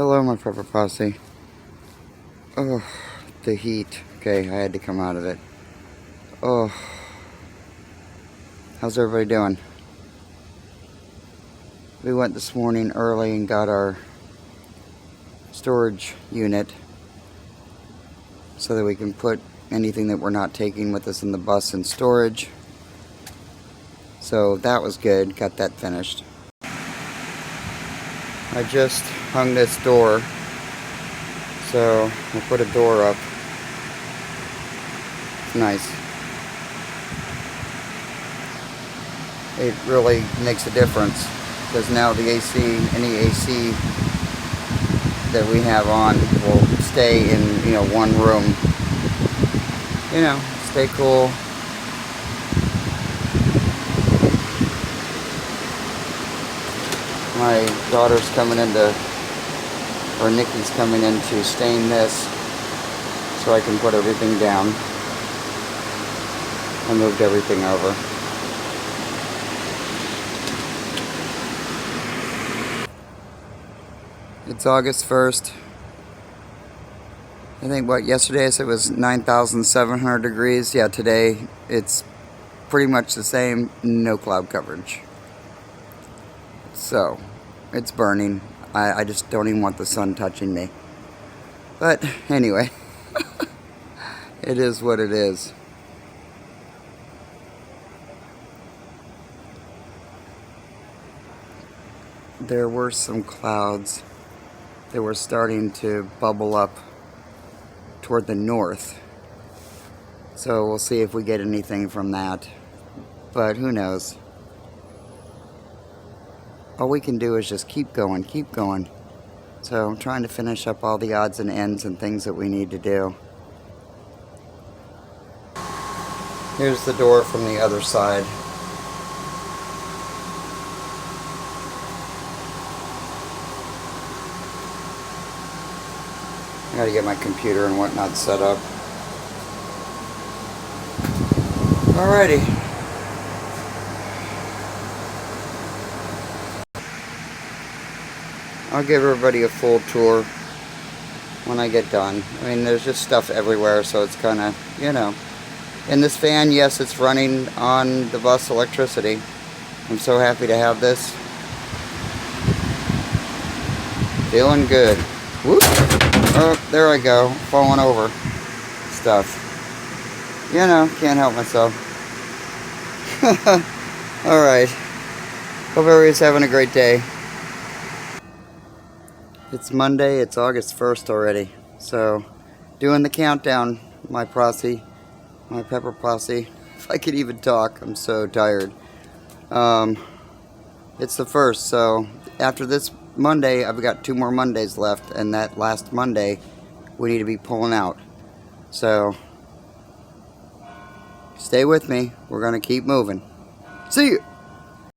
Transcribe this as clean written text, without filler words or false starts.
Hello, my prepper posse. Oh, the heat. Okay, I had to come out of it. Oh, how's everybody doing? We went this morning early and got our storage unit so that we can put anything that we're not taking with us in the bus in storage. So that was good, got that finished. I just hung this door, so I'll put a door up. It's nice. It really makes a difference because now the AC, any AC that we have on will stay in, one room. Stay cool. My daughter's coming or Nikki's coming in to stain this so I can put everything down. I moved everything over. It's August 1st. I think yesterday I said it was 9,700 degrees. Yeah, today it's pretty much the same, no cloud coverage. So, it's burning. I just don't even want the sun touching me. But anyway, it is what it is. There were some clouds that were starting to bubble up toward the north. So we'll see if we get anything from that. But who knows? All we can do is just keep going, keep going. So I'm trying to finish up all the odds and ends and things that we need to do. Here's the door from the other side. I gotta get my computer and whatnot set up. Alrighty. I'll give everybody a full tour when I get done. I mean, there's just stuff everywhere, so it's kind of, And this fan, yes, it's running on the bus electricity. I'm so happy to have this. Feeling good. Whoop! Oh, there I go, falling over stuff. Can't help myself. Alright. Hope everybody's having a great day. It's Monday, it's August 1st already. So, doing the countdown, my posse, my pepper posse. If I could even talk, I'm so tired. It's the 1st, so after this Monday, I've got 2 more Mondays left, and that last Monday, we need to be pulling out. So, stay with me. We're going to keep moving. See you!